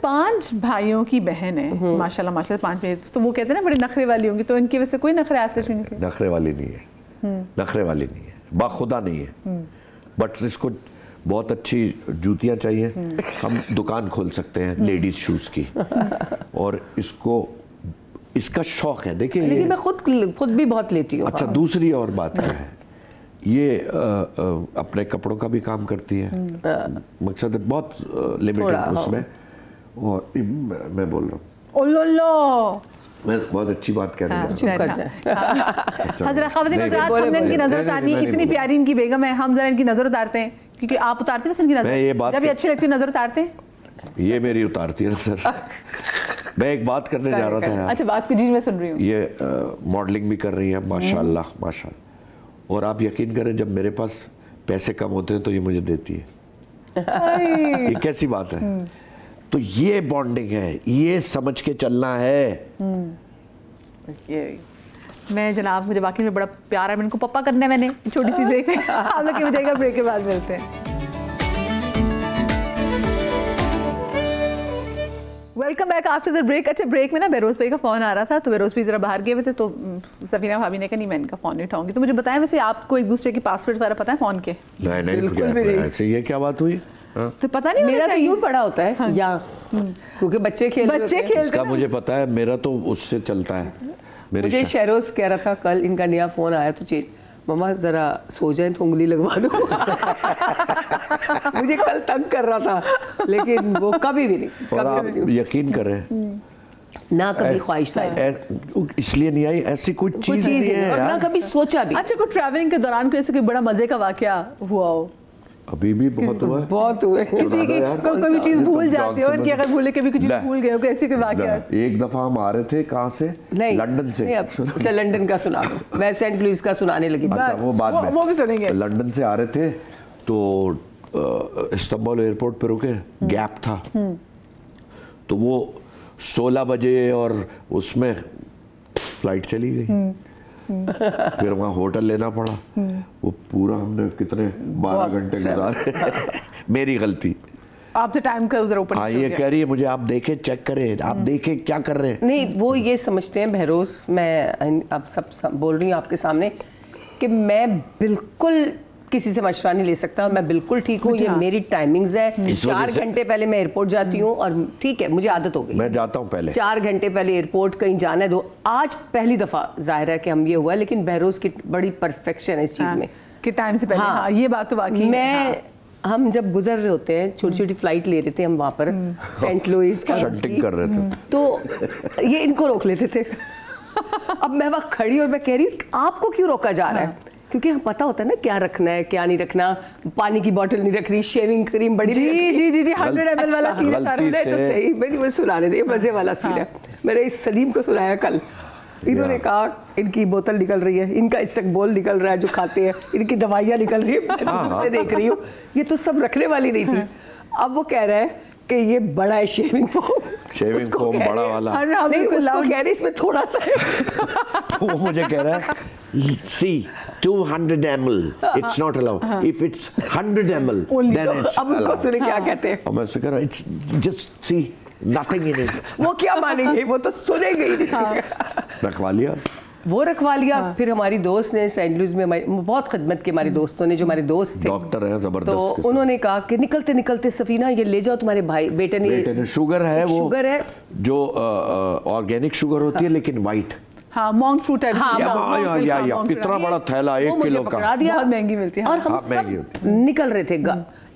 5 भाइयों की बहन है, माशाल्लाह माशाल्लाह 5 भाई, तो वो कहते हैं ना बड़ी नखरे वाली होंगी, तो इनकी वजह से कोई नखरे आसिफ नहीं थे? नखरे वाली नहीं है, नखरे वाली नहीं है, बाखुदा नहीं है, बट इसको बहुत अच्छी जूतियां चाहिए। हम दुकान खोल सकते हैं लेडीज शूज की, और इसका शौक है। देखिए, लेकिन मैं खुद भी बहुत लेती हूँ। अच्छा, दूसरी और बात क्या है, ये अपने कपड़ों का भी काम करती है, मकसद बहुत लिमिटेड उसमें, और मैं बोल रहा हूँ, मैं बहुत अच्छी बात कह रहा हूँ। हज़रत ख़वातीन हज़रात, हमने इनकी नज़र उतारनी, इतनी प्यारी इनकी बेगम है, हम जरा इनकी नज़र उतारते हैं, क्योंकि आप उतारते हैं इनकी नज़र, जब ये अच्छी लगती है नज़र उतारते हैं। ये मेरी उतारती है नज़र। मैं एक बात करने जा रहा था यार। अच्छा, बात कीजिए, मैं सुन रही हूँ। ये मॉडलिंग भी कर रही है माशाल्लाह माशाल्लाह, और आप यकीन करें जब मेरे पास पैसे कम होते हैं तो ये मुझे देती है। ये कैसी बात है? तो ये बॉन्डिंग है, ये समझ के चलना है। मैं जनाब, मुझे वाकई में बड़ा प्यार है, मैं इनको पप्पा करना है, मैंने छोटी सी ब्रेक है। आप लोग की जाएगा, ब्रेक के बाद मिलते हैं। Welcome back after the break. अच्छा, ब्रेक में ना बेरोज भाई का फ़ोन आ रहा था, तो बेरोज भाई ज़रा बाहर गए हुए थे, तो सफीना भाभी ने कहा नहीं मैं इनका फ़ोन नहीं उठाऊंगी। तो मुझे बताएं, वैसे आपको एक दूसरे की पासवर्ड वगैरह पता है फ़ोन के? नहीं, ऐसे ये क्या बात हुई? तो पता नहीं, मेरा तो यूं पड़ा होता है। हाँ। या क्योंकि बच्चे खेलते इसका मुझे पता है, मेरा तो उससे चलता है। मुझे शहरोज कह रहा था कल, इनका नया फ़ोन आया तो मम्मा ज़रा सो जाए तो उंगली लगवा दो। मुझे कल तंग कर रहा था, लेकिन वो कभी भी नहीं। और आप यकीन करें ना कभी ख्वाहिश इसलिए नहीं आई, ऐसी कोई चीज नहीं है, और ना कभी सोचा भी। अच्छा, कोई ट्रैवलिंग के दौरान कोई ऐसे कोई बड़ा मजे का वाकया हुआ हो? अभी भी बहुत हुआ है, बहुत हुए। किसी की कोई चीज भूल जाते हो, कि अगर भूले कभी कुछ भूल गए हो, ऐसे कोई वाकया? एक दफा हम आ रहे थे, कहाँ से? लंदन से। अच्छा, लंदन का सुना दो, मैं सेंट लुइस का सुनाने लगी। अच्छा, वो बाद में वो भी सुनेंगे। लंदन से आ रहे थे तो इस्तांबुल एयरपोर्ट पे रुके, गैप था, तो वो 16 बजे और उसमें फ्लाइट चली गई। फिर वहाँ होटल लेना पड़ा, वो पूरा हमने कितने 12 घंटे गुजारे। मेरी गलती, आपसे टाइम का उधर ऊपर। हाँ, ये कह रही है मुझे आप देखें, चेक करें, आप देखें क्या कर रहे हैं। नहीं, वो ये समझते हैं बहरोज, मैं अब सब बोल रही हूँ आपके सामने कि मैं बिल्कुल किसी से मशवरा नहीं ले सकता, मैं बिल्कुल ठीक हूँ, ये मेरी टाइमिंग्स है। 4 घंटे पहले मैं एयरपोर्ट जाती हूँ, और ठीक है, मुझे आदत हो गई, मैं जाता हूँ पहले 4 घंटे पहले एयरपोर्ट, कहीं जाना है दो। आज पहली दफ़ा जाहिर है कि हम ये हुआ, लेकिन बहरोज की बड़ी परफेक्शन है इस चीज़ में कि टाइम से पहले। हाँ, ये बात तो वाकई मैं हम जब गुजर रहे होते हैं, छोटी छोटी फ्लाइट ले रहे थे हम वहाँ पर सेंट लुइस, शंटिंग कर रहे थे, तो ये इनको रोक लेते थे। अब मैं वहाँ खड़ी और मैं कह रही हूँ आपको क्यों रोका जा रहा है? क्योंकि हम पता होता है ना क्या रखना है क्या नहीं रखना, पानी की बोतल नहीं रख रही, शेविंग क्रीम बड़ी जी 100 ml वाला सीन है। तो सही, मैंने वो सुनाने दे, मजे वाला सीन है। मैंने इस सलीम को सुनाया कल, इन्होंने कहा इनकी बोतल निकल रही है, इनका इसबगोल निकल रहा है जो खाते हैं, इनकी दवाइयाँ निकल रही है, मैं से देख रही हूँ, ये तो सब रखने वाली नहीं थी। अब वो कह रहा है कि ये बड़ा है शेविंग फोम बड़ा वाला, नहीं उसको कह रहे इसमें थोड़ा सा है। वो मुझे कह रहा है see 200 ml it's not allowed, if it's 100 mल then it's अब उनको सुने क्या कहते हैं, और मैं उससे कह रहा it's just see nothing in it। वो क्या मानेंगे, वो तो सुनेंगे ही नहीं। रखवा लिया, वो रखवा लिया। फिर हमारी दोस्त ने सेंट लुइस में बहुत खिदमत की, हमारी दोस्तों ने जो हमारे दोस्त थे डॉक्टर हैं जबरदस्त, तो उन्होंने कहा कि निकलते निकलते सफीना ये ले जाओ तुम्हारे भाई बेटे ने शुगर है, वो शुगर है जो ऑर्गेनिक शुगर होती है लेकिन वाइट, हाँ मॉन्क फ्रूट है, कितना बड़ा थैला 1 किलो का, बहुत महंगी मिलती है, और हम सब निकल रहे थे।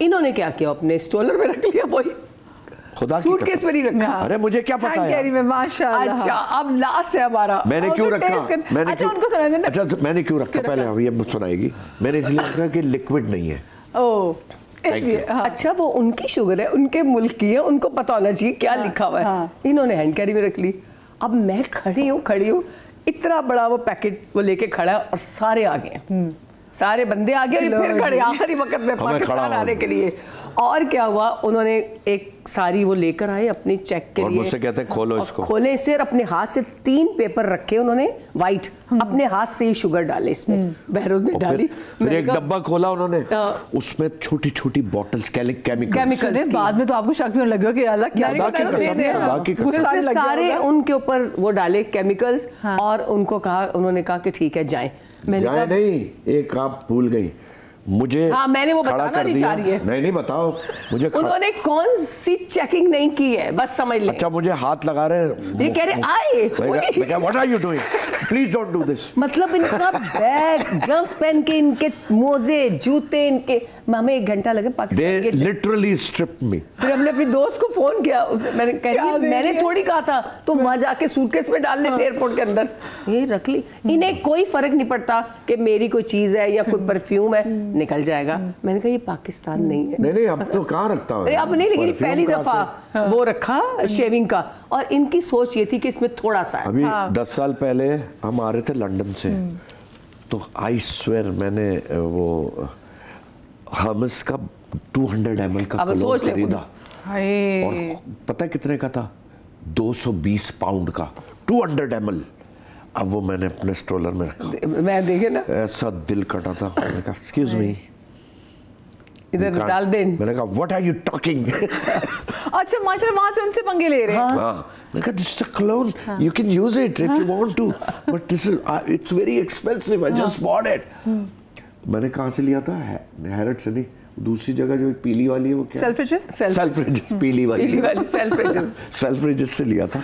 इन्होंने क्या किया, अपने स्टोलर में रख लिया, वही खुदा की सूटकेस में नहीं रखा। अरे मुझे क्या पता है, माशाल्लाह। अच्छा, अब लास्ट है हमारा, मैंने क्यों रखा, अच्छा उनको सुना देना। अच्छा मैंने क्यों रखा, पहले ये सुनाएगी। मैंने इसलिए रखा कि लिक्विड नहीं है। अच्छा, वो उनकी शुगर है, उनके मुल्क की है, उनको पता होना चाहिए क्या लिखा हुआ है। इन्होंने हैंड कैरी में रख ली। अब मैं खड़ी हूँ, इतना बड़ा वो पैकेट वो लेके खड़ा है, और सारे आ गए, सारे बंदे आ गए, फिर खड़े आखिरी वक्त में पाकिस्तान आने के लिए। और क्या हुआ, उन्होंने एक सारी वो लेकर आए अपनी चेक के और लिए, मुझसे कहते हैं खोलो इसको। खोले से अपने हाथ से 3 पेपर रखे उन्होंने वाइट, अपने हाथ से ही शुगर डाले इसमें, बहरोज ने डाली। फिर एक डब्बा खोला उन्होंने, उसमें छोटी छोटी बॉटल्स केमिकल्स। बाद में तो आपको शक भी होने लगा कि अलग क्या सारे उनके ऊपर वो डाले केमिकल्स। और उनको कहा, उन्होंने कहा कि ठीक है जाएं। मैंने कहा नहीं, एक आप भूल गई मुझे। हाँ, मैंने वो खड़ा बताना कर नहीं दिया। चाह रही है। नहीं बताओ मुझे। उन्होंने कौन सी चेकिंग नहीं की है, बस समझ ले। अच्छा, मुझे हाथ लगा रहे हैं, ये कह रहे आए, what are you doing, please don't do this. मतलब इनका बैग, ग्लव्स पहन के, इनके मोजे, जूते, इनके, हमें 1 घंटा लगे पाकिस्तान के। लिटरली स्ट्रिप मी। फिर हमने अपनी दोस्त को फोन किया, मैंने थोड़ी कहा था तुम वहां जाके सूटकेस में डाल लेते एयरपोर्ट के अंदर, ये रख ली। इन्हें कोई फर्क नहीं पड़ता कि मेरी कोई चीज है या कोई परफ्यूम है, निकल जाएगा। मैंने कहा ये पाकिस्तान नहीं है। नहीं, अब तो कहाँ रखता हूँ। अरे अब नहीं, लेकिन पहली दफा वो रखा शेविंग का। और इनकी सोच ये थी कि इसमें थोड़ा सा है। अभी 10 साल पहले हम आ रहे थे लंदन से, तो आई स्वेयर मैंने वो हर्मेस का 200 ml का कलोन खरीदा। और पता है कितने का था? 220 पाउंड का 200 ml। अब वो मैंने अपने स्ट्रोलर में रखा। मैं देखे ना, ऐसा दिल कटा था। मैंने कहा एक्सक्यूज मी, इधर डाल दे। मैंने कहा व्हाट आर यू टॉकिंग। अच्छा, माशाल्लाह, वहां से उनसे पंगे ले रहे हैं। हाँ, मैंने कहा this is a clone, you can use it if you want to, but this is it's very expensive, I just bought it. मैंने कहाँ से लिया था? हैरट से नहीं, दूसरी जगह जो पीली वाली है वो क्या? सेल्फ्रिजेस, पीली वाली सेल्फ्रिजेस से लिया था।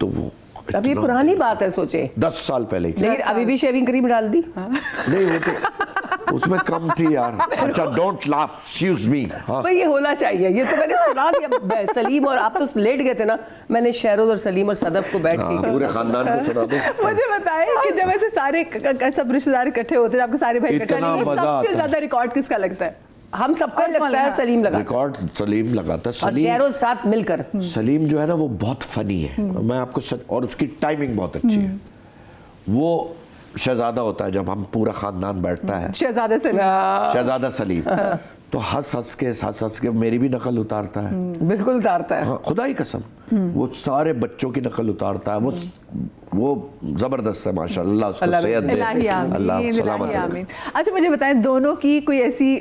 तो वो अब ये पुरानी बात है, सोचे 10 साल पहले की। लेकिन अभी भी शेविंग क्रीम डाल दी। नहीं, वो तो उसमें कम थी यार। अच्छा, डोंट लाफ, एक्सक्यूज मी। पर ये होना चाहिए, ये तो मैंने सुना दिया। सलीम और आप तो लेट गए थे ना, मैंने शहरोज और सलीम और सदफ को बैठ के पूरे खानदान को सुना दो। मुझे बताएं कि जब ऐसे सारे सब रिश्तेदार इकट्ठे होते हैं, आपके सारे भाई इकट्ठे, सबसे ज्यादा रिकॉर्ड किसका लगता है? हम सबका लगता है सलीम लगाता है। रिकॉर्ड सलीम लगाता है। और शहरोज साथ मिलकर। सलीम जो है ना वो बहुत फनी है, मैं आपको सच, और उसकी टाइमिंग बहुत अच्छी है। वो शहजादा होता है जब हम पूरा खानदान बैठता है, शहजादा सलीम, तो हंस हंस के मेरी भी नकल उतारता है। बिल्कुल उतारता है। हाँ, खुदा ही कसम, वो सारे बच्चों की नकल उतारता है। वो जबरदस्त है, माशाल्लाह, उसको सेहत दे, अल्लाह सलामत रखे। अच्छा, मुझे बताएं, दोनों की कोई ऐसी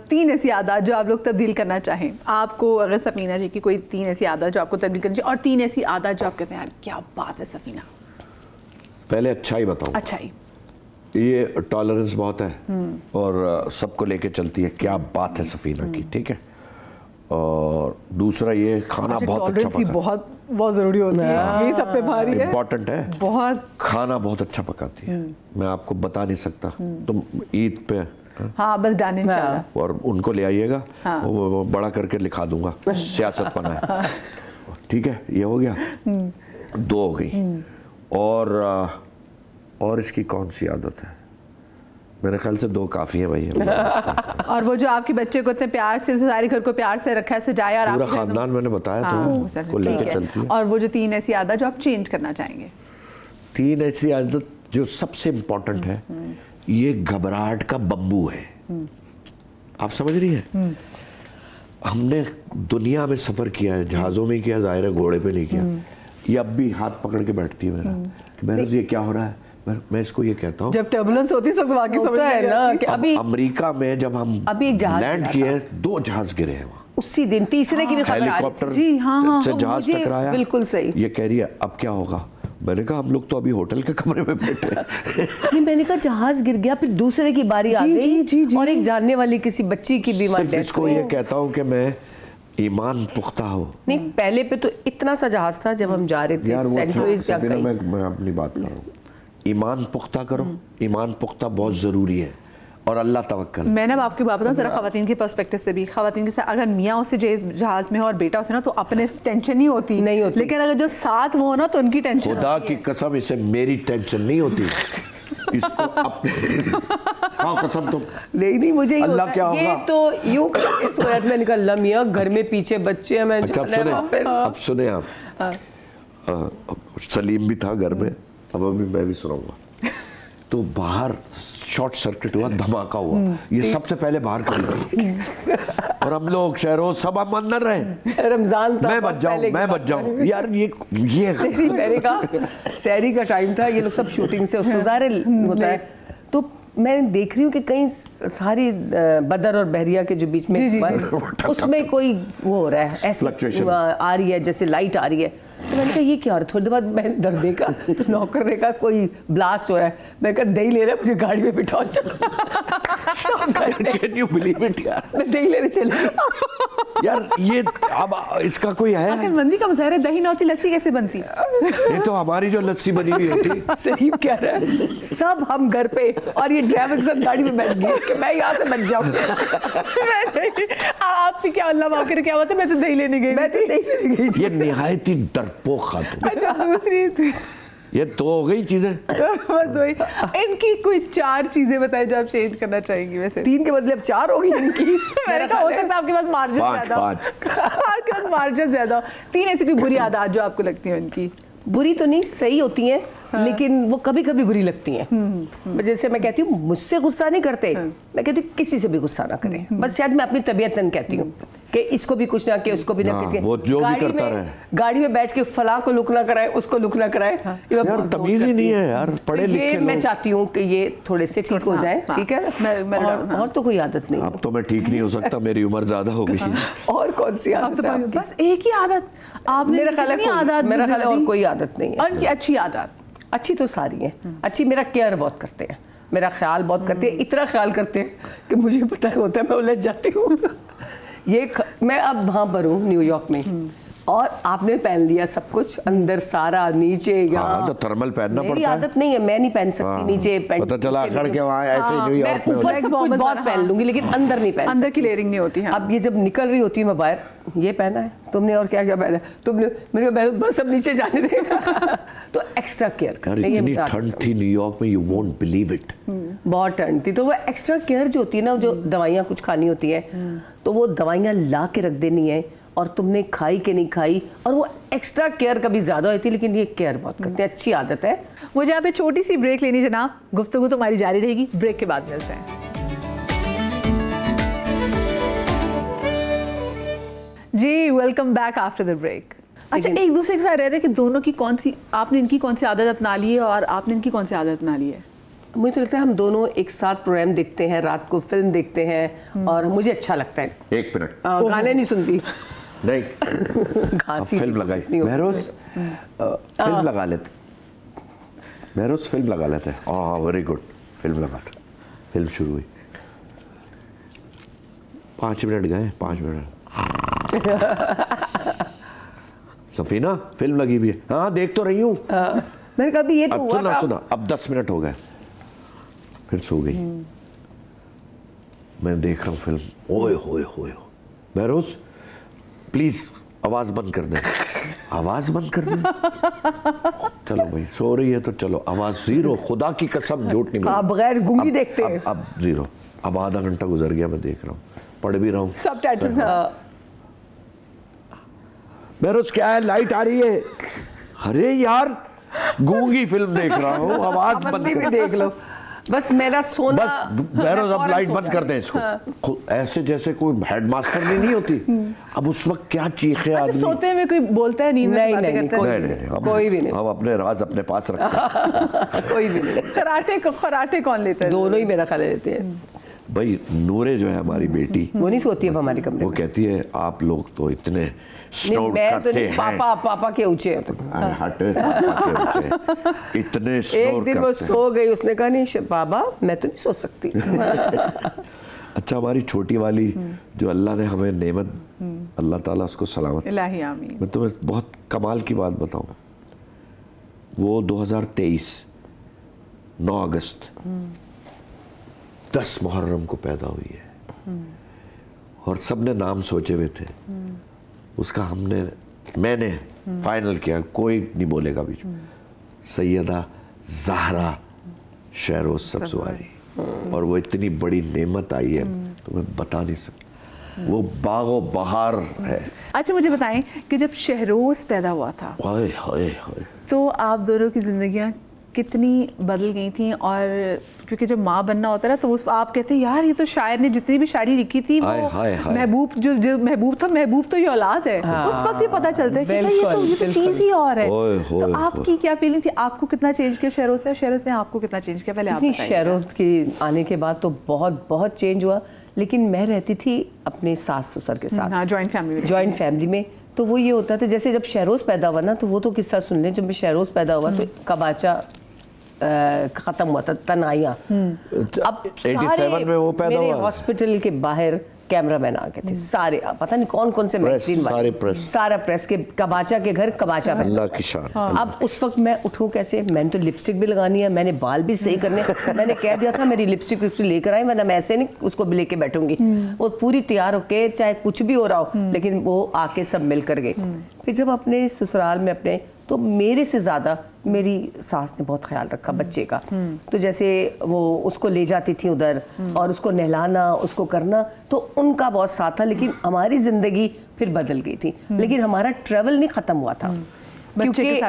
3 ऐसी आदत जो आप लोग तब्दील करना चाहें। आपको अगर सफीना जी की कोई 3 ऐसी आदत जो आपको तब्दील करनी चाहिए, और 3 ऐसी आदत जो आप कहते हैं यार क्या बात है सफीना। पहले अच्छाई बताऊं। अच्छाई, ये टॉलरेंस बहुत है और सबको लेके चलती है, क्या बात है सफीना की, ठीक है। और दूसरा ये खाना बहुत अच्छा पकाती है, बहुत जरूरी होती है, ये सब पे भारी है, इम्पोर्टेंट है। बहुत खाना बहुत अच्छा पकाती है, मैं आपको बता नहीं सकता। तुम ईद पे हाँ बस डाने और उनको ले आइएगा, वो बड़ा करके लिखा दूंगा, सियासत पना है, ठीक है। ये हो गया, 2 हो गई। और इसकी कौन सी आदत है? मेरे ख्याल से 2 काफी है भाई। और वो जो आपके बच्चे को इतने प्यार से, सारे घर को प्यार से रखा है, सजाया, और पूरा खानदान मैंने बताया तो को लेके चलती है। और वो जो 3 ऐसी आदत जो आप चेंज करना चाहेंगे? 3 ऐसी आदत जो सबसे इम्पोर्टेंट है, ये घबराहट का बम्बू है। आप समझ रही है? हमने दुनिया में सफर किया है, जहाजों में किया, जाहिर है घोड़े पे नहीं किया। ये अब भी हाथ पकड़ के बैठती है मेरा, ये क्या हो रहा है। मैं इसको ये कहता हूँ, जब टर्बुलेंस होती है सब वाकई समझता है ना कि अभी अमेरिका में जब हम लैंड किए, 2 जहाज गिरे हैं वहाँ उसी दिन, तीसरे की भी खबर आ रही थी। हेलीकॉप्टर से जहाज टकराया, बिल्कुल सही। ये कह रही है अब क्या होगा। मैंने कहा हम लोग तो अभी होटल के कमरे में बैठे हैं। नहीं, मैंने कहा जहाज गिर गया, फिर दूसरे की बारी आ गई, और एक जानने वाली किसी बच्ची की बीमारी। इसको ये कहता हूँ कि मैं ईमान पुख्ता हो। नहीं, पहले पे तो इतना सा जहाज था जब हम जा रहे थे मैं अपनी बात कर रहा हूँ। ईमान पुख्ता करो, ईमान पुख्ता बहुत ज़रूरी है, और अल्लाह तवक्कल। मैंने अब आपकी बात बताऊँ जरा खवातीन के पर्सपेक्टिव से भी। खवातीन के साथ अगर मियाँ उसे जहाज में हो और बेटा उसे ना, तो अपने टेंशन नहीं होती, लेकिन अगर जो साथ वो हो ना तो उनकी टेंशन। खुदा की कसम, इसे मेरी टेंशन नहीं होती, इसको अपने कसम। तो नहीं, मुझे अल्लाह क्या होगा, ये तो यूं करके सोया था। मैंने कहा अल्लाह मियाँ, घर में पीछे बच्चे हैं, मैं अब सुने आप, सलीम भी था घर में, अब अभी मैं भी सुनाऊंगा। तो बाहर शॉर्ट सर्किट हुआ, धमाका हुआ, ये सबसे पहले बाहर खड़ी थी और हम लोग शहरों सब हम अंदर रहे। रमजान था, मैं बच जाऊं यार, ये मैंने कहा सहरी का टाइम था, ये लोग सब शूटिंग से उसको ज़ाहिर होता है। तो मैं देख रही हूँ कि कहीं सारी बदर और बहरिया के जो बीच में उसमें कोई वो हो रहा है, ऐसे आ रही है जैसे लाइट आ रही है। तो मैंने कहा ये क्या हो रहा है? थोड़ी देर बाद मैं डर देखा तो नौकर ने कहा कोई ब्लास्ट हो रहा है। मैं कहा दही ले रहा है, मुझे गाड़ी में बिठाओ चलो। Can you believe it यार? मैं दही लेने चली यार ये अब इसका कोई है? अक्लमंदी का मुजाहरा, दही न होती लस्सी कैसे बनती? ये तो हमारी जो लस्सी बनी हुई होती। सही कह रहा है, सब हम घर पे और ये ड्राइवर के साथ गाड़ी में बैठ गए कि मैं यहाँ से बच जाऊँ। आपकी क्या अल्लाह माफ करे क्या होता है, मैं तो दही लेने गई, मैं तो दही लेने गई थी। ये निहायत ही डरपोक खातून। अच्छा दूसरी ये तो हो गई चीजें। बस वही, इनकी कोई 4 चीजें बताएं जो आप चेंज करना चाहेंगी। वैसे 3 के बदले अब 4 हो गई इनकी। मैंने कहा हो सकता है आपके पास मार्जिन ज्यादा, आपके पास मार्जिन ज्यादा। 3 ऐसी कोई बुरी आदत जो आपको लगती है इनकी? बुरी तो नहीं, सही होती हैं, लेकिन वो कभी कभी बुरी लगती हैं। जैसे मैं कहती हूँ मुझसे गुस्सा नहीं करते, मैं कहती हूँ किसी से भी गुस्सा ना करें। बस शायद मैं अपनी तबीयत कहती हूँ कि इसको भी कुछ ना कि उसको भी ना किसी। वो जो भी करता रहे, गाड़ी में बैठ के फलां को लुक ना कराए, उसको लुक ना कराए। यार तमीज ही नहीं है यार, पढ़े लिखे लोग। मैं चाहती हूँ कि ये थोड़े से ठीक हो जाए, ठीक है। और तो कोई आदत नहीं। अब तो मैं ठीक नहीं हो सकता, मेरी उम्र ज्यादा हो गई। और कौन सी आदत है? बस एक ही आदत आपने, मेरा ख्याल है और कोई आदत नहीं है। और की अच्छी आदत? अच्छी तो सारी है अच्छी। मेरा केयर बहुत करते हैं, मेरा ख्याल बहुत करते हैं, इतना ख्याल करते हैं कि मुझे पता होता है मैं उलझ जाती हूँ। मैं अब वहाँ पर हूँ न्यूयॉर्क में, और आपने पहन लिया सब कुछ, अंदर सारा, नीचे यहाँ। तो थर्मल पहनना पड़ता है। मेरी आदत नहीं है, मैं नहीं पहन सकती नीचे पैंट। पता चला खड़ के वहाँ ऐसे न्यूयॉर्क में ऊपर सब कुछ बहुत पहन लूंगी, लेकिन अंदर नहीं पहन, अंदर की लेयरिंग नहीं होती है। अब ये जब निकल रही होती है मैं बाहर, ये पहना है तुमने और क्या क्या पहना है तुमने, मेरे बस सब नीचे जाने देगा। तो एक्स्ट्रा केयर कर। इतनी ठंड थी न्यूयॉर्क में, यू वोंट बिलीव इट। बहुत ठंड थी, तो वो एक्स्ट्रा केयर जो होती है ना, जो दवाइयाँ कुछ खानी होती है, तो वो दवाइयाँ ला के रख देनी है, और तुमने खाई कि नहीं खाई, और वो एक्स्ट्रा केयर कभी ज़्यादा होती है, लेकिन ये केयर बहुत करते हैं, अच्छी आदत है। मुझे यहाँ पे छोटी सी ब्रेक लेनी जनाब, गुफ्तगू तो हमारी जारी रहेगी, ब्रेक के बाद मिलते हैं। जी welcome back after the break. अच्छा, एक दूसरे के साथ रह रहे कि दोनों की कौन सी, आपने इनकी कौन सी आदत अपना ली है और आपने इनकी कौन सी आदत अपना ली है? मुझे तो लगता है हम दोनों एक साथ प्रोग्राम देखते हैं, रात को फिल्म देखते हैं, और मुझे अच्छा लगता है। 1 मिनट, गाने नहीं सुनती नहीं। फिल्म लगाई महरोज, फिल्म लगा लेते महरोज, फिल्म लगा लेते हैं। वेरी गुड, फिल्म लगा, फिल्म शुरू हुई, 5 मिनट गए, 5 मिनट। सफीना फिल्म लगी हुई है, हाँ देख तो रही हूँ। मैंने कहा ये तो हुआ था। सुना, अब 10 मिनट हो गए, फिर सो गई। मैं देख रहा हूँ फिल्म, ओए होए होए, महरोज प्लीज आवाज बंद कर दे, आवाज बंद कर दे। चलो भाई सो रही है तो चलो, आवाज जीरो, खुदा की कसम झूठ नहीं, आप बगैर गूंगी देखते हैं। अब जीरो। अब आधा घंटा गुजर गया, मैं देख रहा हूँ, पढ़ भी रहा हूँ सबटाइटल्स। महरोज क्या है, लाइट आ रही है? अरे यार गूंगी फिल्म देख रहा हूँ, आवाज बंद कर देख लो। बस मेरा सोना, बस महरोज अब लाइट बंद कर दें इसको। ऐसे जैसे कोई हेडमास्टर नहीं होती। अब उस वक्त क्या चीखे आदमी। सोते हुए कोई बोलता है, नींद में बातें करता है? नहीं, कोई भी नहीं। हम अपने राज अपने पास रखते हैं। कोई भी नहीं। खराटे कौन लेता है? दोनों ही मेरा ख्याल लेते हैं। भाई नूरे जो है हमारी बेटी, वो नहीं सोती है हमारे कमरे में। वो कहती है आप लोग तो इतने स्नोर करते हैं। पापा के ऊंचे हैं। हट, पापा के ऊंचे इतने स्नोर करते हैं। एक दिन वो सो गई, उसने कहा नहीं बाबा मैं तो नहीं सो सकती। अच्छा, हमारी छोटी वाली जो अल्लाह ने हमें नेमत, अल्लाह ताला उसको सलामत, इलाही आमीन। मैं तुम्हें बहुत कमाल की बात बताऊं, वो 2023 9 अगस्त 10 मुहर्रम को पैदा हुई है, और सबने नाम सोचे हुए थे उसका, मैंने फाइनल किया, कोई नहीं बोलेगा बीच में, सैयदा ज़हरा शहरोज सब्ज़वारी। और वो इतनी बड़ी नेमत आई है तो मैं बता नहीं सकता, वो बागो बहार है। अच्छा मुझे बताएं कि जब शहरोज पैदा हुआ था हाय हाय हाय, तो आप दोनों की जिंदगियां कितनी बदल गई थी। और क्योंकि जब माँ बनना होता है ना, तो उस आप कहते हैं यार ये तो शायर ने जितनी भी शायरी लिखी थी वो महबूब जो महबूब था, महबूब तो ये औलाद है। उस वक्त ये पता चलता है कि ये तो चीज़ ही और है। तो आपकी क्या फीलिंग थी? आपको कितना चेंज किया शहरोज से, शहरोज ने आपको कितना चेंज किया? पहले आप बताइए। शहरोज के आने के बाद तो बहुत बहुत चेंज हुआ, लेकिन मैं रहती थी अपने सास ससुर के साथ, जॉइंट फैमिली में। तो वो ये होता था, जैसे जब शहरोज पैदा हुआ ना, तो वो तो किस्सा सुन लें। जब मैं शहरोज पैदा हुआ तो कबाचा खत्म हुआ था, तनाइया। अब 87 में वो पैदा हुआ। मेरे हॉस्पिटल के बाहर कैमरामैन आ गए थे सारे, पता नहीं कौन कौन से मैगजीन वाले, सारा प्रेस के कबाचा के घर कबाचा में। अल्लाह की शान। अब उस वक्त मैं उठूं कैसे? मैंने तो लिपस्टिक भी लगानी है, मैंने बाल भी सही करने, मैंने कह दिया था मेरी लिपस्टिक लेकर आए, वरना मैं ऐसे नहीं उसको भी लेके बैठूंगी। वो पूरी तैयार होके, चाहे कुछ भी हो रहा हो, लेकिन वो आके सब मिल कर गए। फिर जब अपने ससुराल में अपने, तो मेरे से ज़्यादा मेरी सास ने बहुत ख्याल रखा बच्चे का। तो जैसे वो उसको ले जाती थी उधर और उसको नहलाना, उसको करना, तो उनका बहुत साथ था। लेकिन हमारी ज़िंदगी फिर बदल गई थी, लेकिन हमारा ट्रैवल नहीं ख़त्म हुआ था। क्योंकि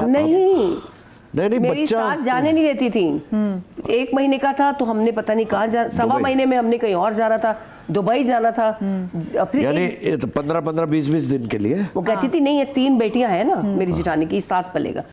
नहीं, मेरी सास जाने नहीं देती थी। 1 महीने का था तो हमने पता नहीं कहाँ सवा महीने में हमने कहीं और जाना था, दुबई जाना था। यानी 15-20 दिन के लिए। वो कहती थी नहीं, ये 3 बेटियां हैं ना मेरी जिठानी की, 7 पलेगा।